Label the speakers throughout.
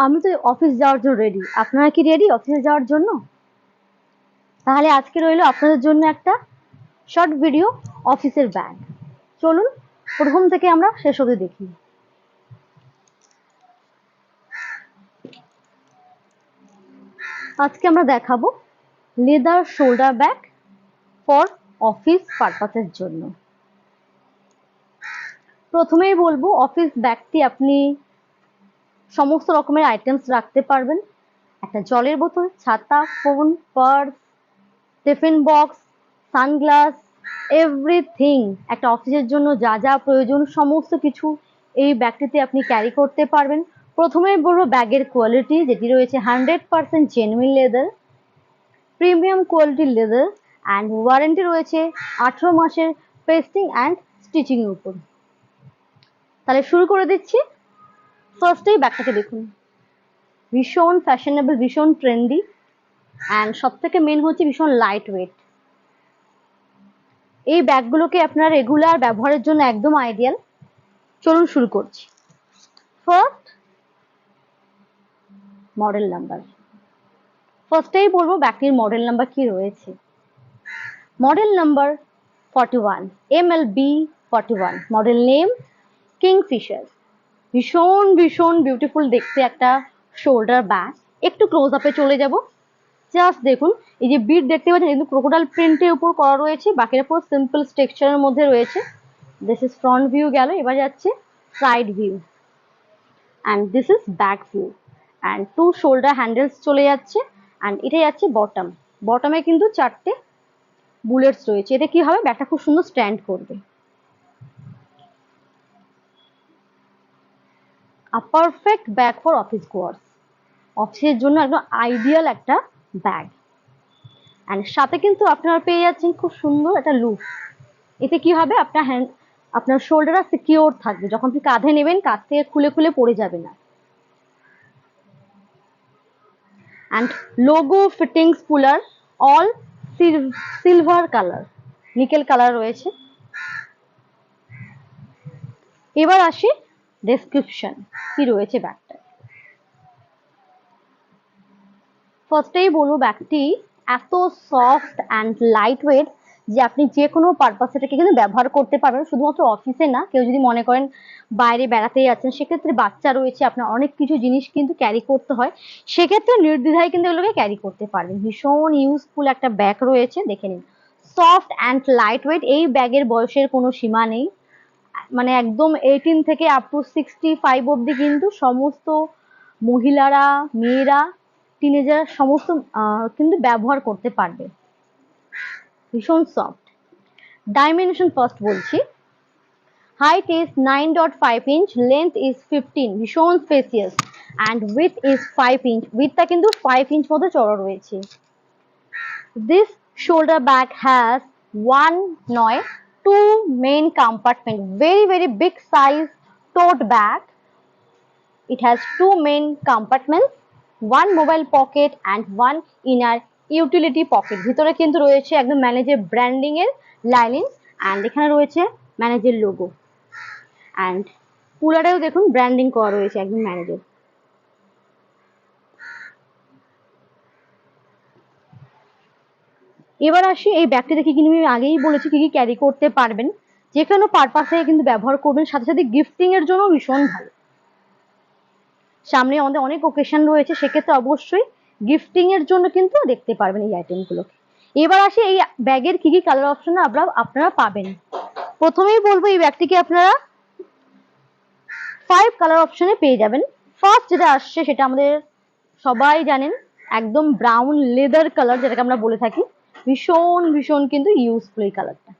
Speaker 1: আমি তো অফিস যাওয়ার জন্য রেডি। আপনারা কি রেডি অফিসে যাওয়ার জন্য? তাহলে আজকে রইলো আপনাদের জন্য একটা শর্ট ভিডিও অফিসের ব্যাগ। চলুন প্রথম থেকে আমরা শেষ অবধি দেখি। আজকে আমরা দেখাবো leather shoulder bag for office পারপাসের জন্য। প্রথমেই বলবো অফিস ব্যাগটি আপনি সমস্ত রকমের আইটেমস রাখতে পারবেন। একটা জলের বোতল, ছাতা, phone, purse, tiffin box, sunglass, everything. একটা অফিসের জন্য যা যা প্রয়োজন সমস্ত কিছু এই ব্যাগটিতে আপনি ক্যারি করতে পারবেন। প্রথমেই বলবো ব্যাগের কোয়ালিটি, যেটি রয়েছে 100% জেনুইন লেদার, প্রিমিয়াম কোয়ালিটির লেদার অ্যান্ড ওয়ারেন্টি রয়েছে 18 মাসের পেস্টিং অ্যান্ড স্টিচিং এর উপর। তাহলে শুরু করে দিচ্ছি। ফার্স্টেই ব্যাগটাকে দেখুন, ভীষণ ফ্যাশনেবল, ভীষণ ট্রেন্ডি অ্যান্ড সব থেকে মেন হচ্ছে ভীষণ লাইট ওয়েট। এই ব্যাগগুলোকে আপনার রেগুলার ব্যবহারের জন্য একদম আইডিয়াল। চলুন শুরু করছি। First, model number. ফার্স্টেই বলবো ব্যাগটির মডেল নাম্বার কি রয়েছে। Model number 41, MLB 41, model name Kingfisher. ভীষণ ভীষণ বিউটিফুল দেখতে একটা শোল্ডার ব্যাগ। একটু ক্লোজ আপে চলে যাব। জাস্ট দেখুন, এই যে বিট দেখতে পাচ্ছেন কিন্তু ক্রোকোডাইল প্রিন্টের উপর করা রয়েছে, বাকিটা পুরো সিম্পল টেক্সচারের মধ্যে রয়েছে। দিস ইজ ফ্রন্ট ভিউ গেল, এবার যাচ্ছে side view and this is back view and two shoulder handles চলে যাচ্ছে অ্যান্ড এটা যাচ্ছে বটম। বটমে কিন্তু 4টে বুলেটস রয়েছে। এতে কি হবে, ব্যাগটা খুব সুন্দর স্ট্যান্ড করবে। আ perfect bag for office goers. অফিসের জন্য একদম আইডিয়াল একটা ব্যাগ। অ্যান্ড সাথে কিন্তু আপনারা পেয়ে যাচ্ছেন খুব সুন্দর একটা লুক। এতে কি হবে, আপনার শোল্ডারটা সিকিউর থাকবে। যখন আপনি কাঁধে নেবেন, কাঁধ থেকে খুলে খুলে পড়ে যাবে না। And logo fittings puller, all silver colour, nickel colour রয়েছে। এবার আসি ডেসক্রিপশন কি রয়েছে ব্যাগটা। ফার্স্টেই বলবো ব্যাগটি এত সফট অ্যান্ড লাইট ওয়েট যে আপনি যে কোনো পারপাসে এটাকে কিন্তু ব্যবহার করতে পারবেন। শুধুমাত্র অফিসে না, কেউ যদি মনে করেন বাইরে বেড়াতে যাচ্ছেন, সেক্ষেত্রে বাচ্চা রয়েছে, আপনার অনেক কিছু জিনিস কিন্তু ক্যারি করতে হয়, সেক্ষেত্রে নির্দ্বিধায় কিন্তু এগুলোকে ক্যারি করতে পারবেন। ভীষণ ইউজফুল একটা ব্যাগ রয়েছে, দেখে নিন। Soft and light weight. এই ব্যাগের বয়সের কোনো সীমা নেই, মানে একদম 18 থেকে আপ টু 65 অব্দি কিন্তু সমস্ত মহিলারা, মেয়েরা, টিনেজার সমস্ত কিন্তু ব্যবহার করতে পারবে। ভীষণ সফট। ডাইমেনশন ফার্স্ট বলছি, height is 9.5 inch, length is 15, ভীষণ spacious and width is 5 inch. উইথটা কিন্তু 5 ইঞ্চ মতো চড়া রয়েছে। This shoulder bag has two main compartment, very big size tote bag. It has two main compartments, one mobile pocket and one inner utility pocket. ভিতরে কিন্তু রয়েছে একদম ম্যানেজের ব্র্যান্ডিং এর লাইনিং অ্যান্ড এখানে রয়েছে ম্যানেজের লোগো অ্যান্ড পুলারেও দেখুন ব্র্যান্ডিং করা রয়েছে একদম ম্যানেজের। এবার আসি এই ব্যাগটি দেখে, কিন্তু আমি আগেই বলেছি কি কি ক্যারি করতে পারবেন। যে কোনো পারপাসে কিন্তু ব্যবহার করবেন, সাথে সাথে গিফটিং এর জন্য ভীষণ ভালো। সামনে আমাদের অনেক ওকেশন রয়েছে, সেক্ষেত্রে অবশ্যই গিফটিং এর জন্য কিন্তু দেখতে পারবেন এই আইটেমগুলোকে। এবার আসি এই ব্যাগের কি কি কালার অপশন আপনারা পাবেন। প্রথমেই বলবো এই ব্যাগটিকে আপনারা 5 কালার অপশনে পেয়ে যাবেন। ফার্স্ট যেটা আসছে সেটা আমাদের সবাই জানেন, একদম ব্রাউন লেদার কালার, যেটাকে আমরা বলে থাকি। ভীষণ ভীষণ কিন্তু ইউজফুল এই কালারটা।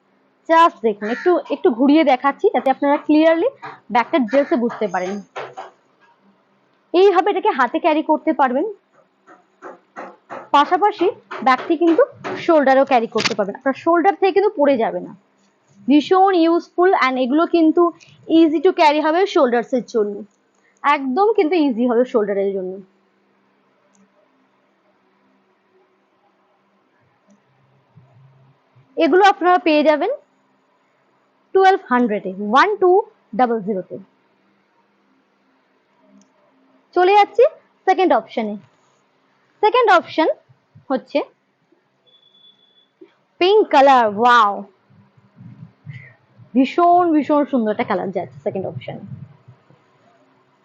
Speaker 1: জাস্ট দেখুন, একটু ঘুরিয়ে দেখাচ্ছি যাতে আপনারা ক্লিয়ারলি ব্যাগটার ড্রেসে বুঝতে পারেন। এইভাবে এটাকে হাতে ক্যারি করতে পারবেন, পাশাপাশি ব্যাগটি কিন্তু শোল্ডারও ক্যারি করতে পারবেন। আপনার শোল্ডার থেকে কিন্তু পড়ে যাবে না। ভীষণ ইউজফুল অ্যান্ড এগুলো কিন্তু ইজি টু ক্যারি হবে শোল্ডার্স এর জন্য, একদম কিন্তু ইজি হবে শোল্ডারের জন্য। এগুলো আপনারা পেয়ে যাবেন 1200 এ, 1200 তে। চলে যাচ্ছি সেকেন্ড অপশনে। সেকেন্ড অপশন হচ্ছে পিঙ্ক কালার। ওয়াও, ভীষণ ভীষণ সুন্দর একটা কালার যাচ্ছে সেকেন্ড অপশন।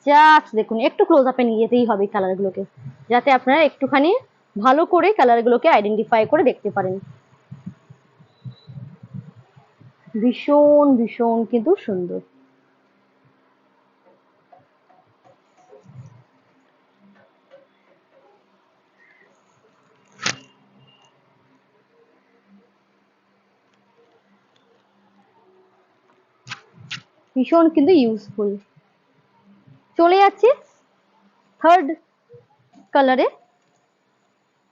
Speaker 1: জাস্ট দেখুন, একটু ক্লোজ আপে নিয়ে যেতেই হবে কালার গুলোকে, যাতে আপনারা একটুখানি ভালো করে কালার গুলোকে আইডেন্টিফাই করে দেখতে পারেন। ভীষণ ভীষণ কিন্তু সুন্দর। ভীষণ কিন্তু ইউজফুল। চলে যাচ্ছে থার্ড কালারে।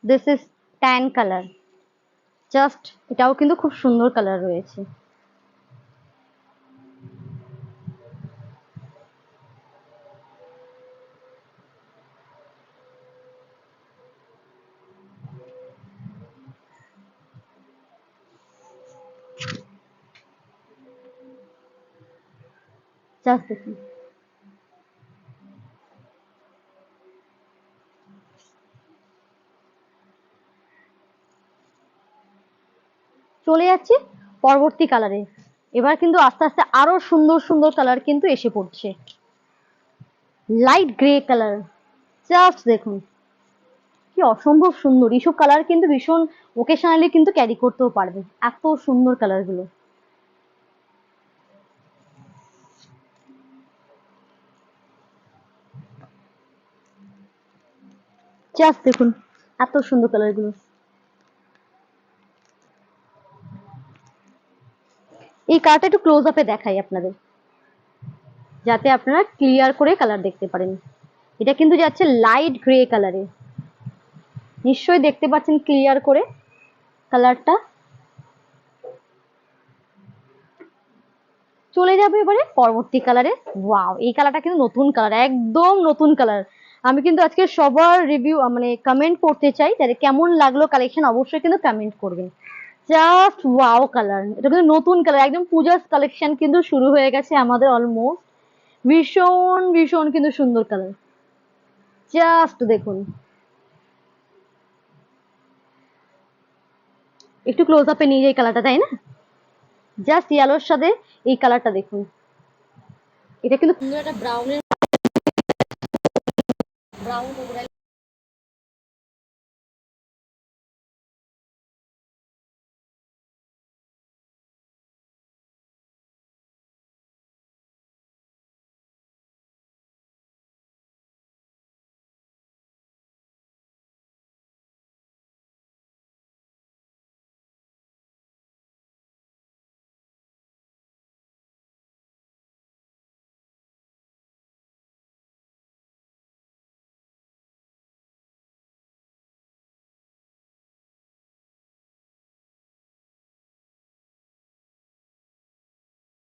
Speaker 1: This is tan colour. Just এটাও কিন্তু খুব সুন্দর কালার রয়েছে। জাস্ট দেখুন, চলে যাচ্ছে পরবর্তী কালারে। এবার কিন্তু আস্তে আস্তে আরো সুন্দর সুন্দর কালার কিন্তু এসে পড়ছে। Light grey colour. জাস্ট দেখুন কি অসম্ভব সুন্দর। এইসব কালার কিন্তু ভীষণ ওকেশনালি কিন্তু ক্যারি করতেও পারবে, এত সুন্দর কালার গুলো। জাস্ট দেখুন এত সুন্দর কালার গুলো। এই কালারটা একটু ক্লোজ আপে দেখাই আপনাদের, যাতে আপনারা ক্লিয়ার করে কালার দেখতে পারেন। এটা কিন্তু যাচ্ছে লাইট গ্রে কালারে। নিশ্চয়ই দেখতে পাচ্ছেন ক্লিয়ার করে কালারটা। চলে যাবে এবারে পরবর্তী কালারে। ওয়াও, এই কালারটা কিন্তু নতুন কালার, একদম নতুন কালার। আমি কিন্তু আজকে সবার রিভিউ মানে কমেন্ট করতে চাই, তাহলে কেমন লাগলো কালেকশন অবশ্যই কিন্তু কমেন্ট করবেন। জাস্ট ওয়াও কালার, এটা কিন্তু নতুন কালার, একদম পূজার কালেকশন কিন্তু শুরু হয়ে গেছে আমাদের অলমোস্ট। ভীষণ ভীষণ কিন্তু সুন্দর কালার। জাস্ট দেখুন, একটু ক্লোজ আপে নিয়ে যাই কালারটা, তাই না? জাস্ট ইয়েলোর সাথে এই কালারটা দেখুন, এটা কিন্তু সুন্দর একটা ব্রাউনের